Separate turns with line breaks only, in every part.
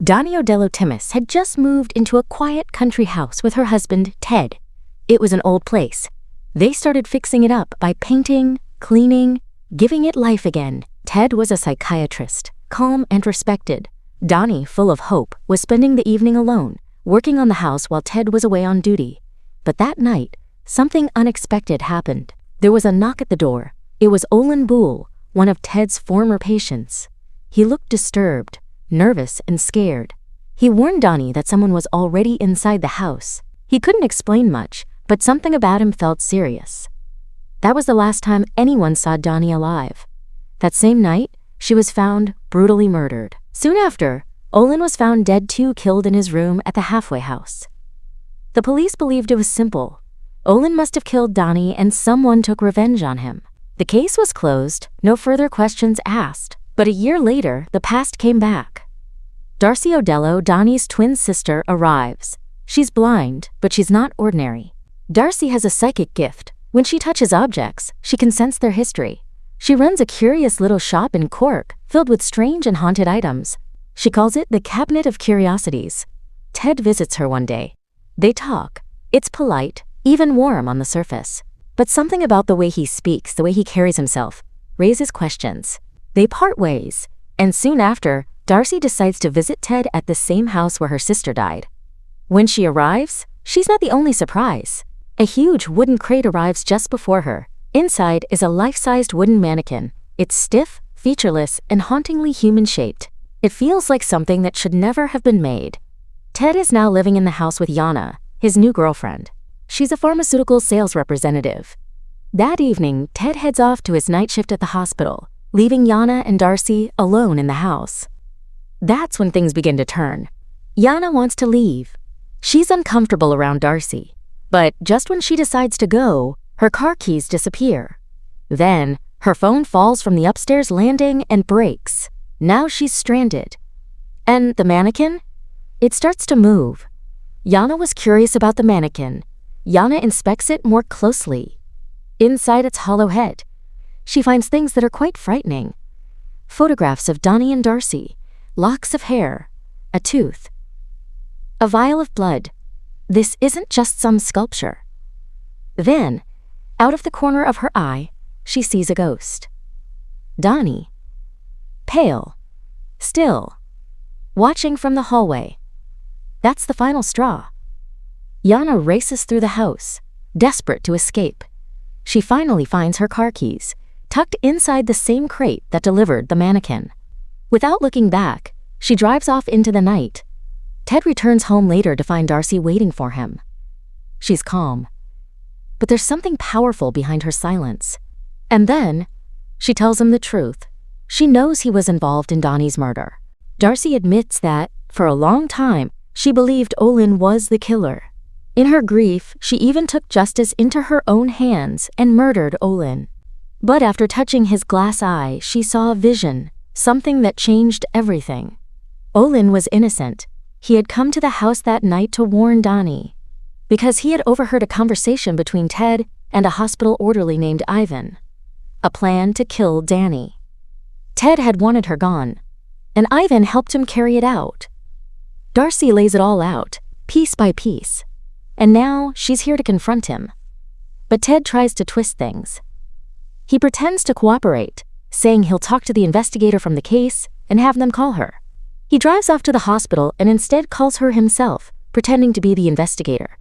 Damian had just moved into a quiet country house with her husband, Ted. It was an old place. They started fixing it up by painting, cleaning, giving it life again. Ted was a psychiatrist, calm and respected. Donnie, full of hope, was spending the evening alone, working on the house while Ted was away on duty. But that night, something unexpected happened. There was a knock at the door. It was Olin Boole, one of Ted's former patients. He looked disturbed, nervous and scared. He warned Donnie that someone was already inside the house. He couldn't explain much, but something about him felt serious. That was the last time anyone saw Donnie alive. That same night, she was found brutally murdered. Soon after, Olin was found dead too, killed in his room at the halfway house. The police believed it was simple. Olin must have killed Donnie and someone took revenge on him. The case was closed, no further questions asked. But a year later, the past came back. Darcy Odello, Donnie's twin sister, arrives. She's blind, but she's not ordinary. Darcy has a psychic gift. When she touches objects, she can sense their history. She runs a curious little shop in Cork, filled with strange and haunted items. She calls it the Cabinet of Curiosities. Ted visits her one day. They talk. It's polite, even warm on the surface. But something about the way he speaks, the way he carries himself, raises questions. They part ways, and soon after, Darcy decides to visit Ted at the same house where her sister died. When she arrives, she's not the only surprise. A huge wooden crate arrives just before her. Inside is a life-sized wooden mannequin. It's stiff, featureless, and hauntingly human-shaped. It feels like something that should never have been made. Ted is now living in the house with Yana, his new girlfriend. She's a pharmaceutical sales representative. That evening, Ted heads off to his night shift at the hospital, leaving Yana and Darcy alone in the house. That's when things begin to turn. Yana wants to leave. She's uncomfortable around Darcy. But just when she decides to go, her car keys disappear. Then, her phone falls from the upstairs landing and breaks. Now she's stranded. And the mannequin? It starts to move. Yana was curious about the mannequin. Yana inspects it more closely. Inside its hollow head, she finds things that are quite frightening. Photographs of Donnie and Darcy, locks of hair, a tooth, a vial of blood. This isn't just some sculpture. Then, out of the corner of her eye, she sees a ghost. Donnie, pale, still, watching from the hallway. That's the final straw. Yana races through the house, desperate to escape. She finally finds her car keys, tucked inside the same crate that delivered the mannequin. Without looking back, she drives off into the night. Ted returns home later to find Darcy waiting for him. She's calm, but there's something powerful behind her silence. And then, she tells him the truth. She knows he was involved in Donnie's murder. Darcy admits that, for a long time, she believed Olin was the killer. In her grief, she even took justice into her own hands and murdered Olin. But after touching his glass eye, she saw a vision, something that changed everything. Olin was innocent. He had come to the house that night to warn Donnie, because he had overheard a conversation between Ted and a hospital orderly named Ivan. A plan to kill Danny. Ted had wanted her gone, and Ivan helped him carry it out. Darcy lays it all out, piece by piece, and now she's here to confront him. But Ted tries to twist things. He pretends to cooperate, saying he'll talk to the investigator from the case and have them call her. He drives off to the hospital and instead calls her himself, pretending to be the investigator.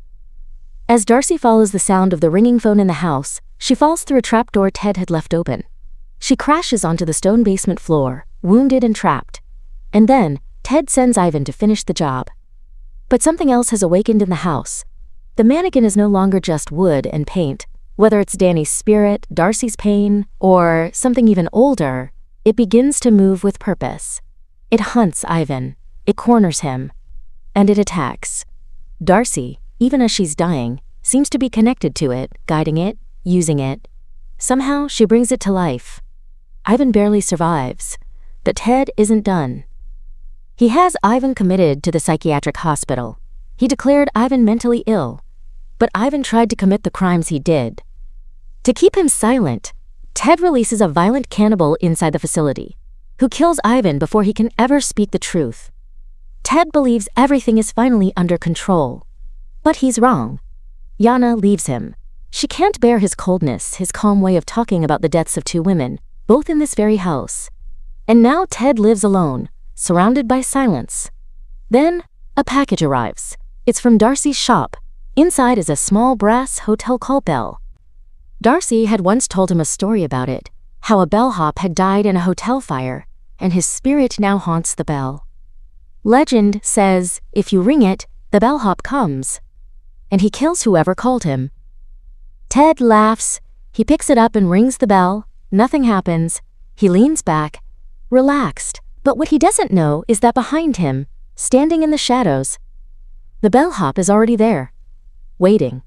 As Darcy follows the sound of the ringing phone in the house, she falls through a trapdoor Ted had left open. She crashes onto the stone basement floor, wounded and trapped. And then, Ted sends Ivan to finish the job. But something else has awakened in the house. The mannequin is no longer just wood and paint. Whether it's Danny's spirit, Darcy's pain, or something even older, it begins to move with purpose. It hunts Ivan, it corners him, and it attacks. Darcy, even as she's dying, seems to be connected to it, guiding it, using it. Somehow, she brings it to life. Ivan barely survives, but Ted isn't done. He has Ivan committed to the psychiatric hospital. He declared Ivan mentally ill, but Ivan tried to commit the crimes he did. To keep him silent, Ted releases a violent cannibal inside the facility, who kills Ivan before he can ever speak the truth. Ted believes everything is finally under control. But he's wrong. Yana leaves him. She can't bear his coldness, his calm way of talking about the deaths of two women, both in this very house. And now Ted lives alone, surrounded by silence. Then, a package arrives. It's from Darcy's shop. Inside is a small brass hotel call bell. Darcy had once told him a story about it, how a bellhop had died in a hotel fire, and his spirit now haunts the bell. Legend says, if you ring it, the bellhop comes, and he kills whoever called him. Ted laughs. He picks it up and rings the bell. Nothing happens. He leans back, relaxed. But what he doesn't know is that behind him, standing in the shadows, the bellhop is already there, waiting.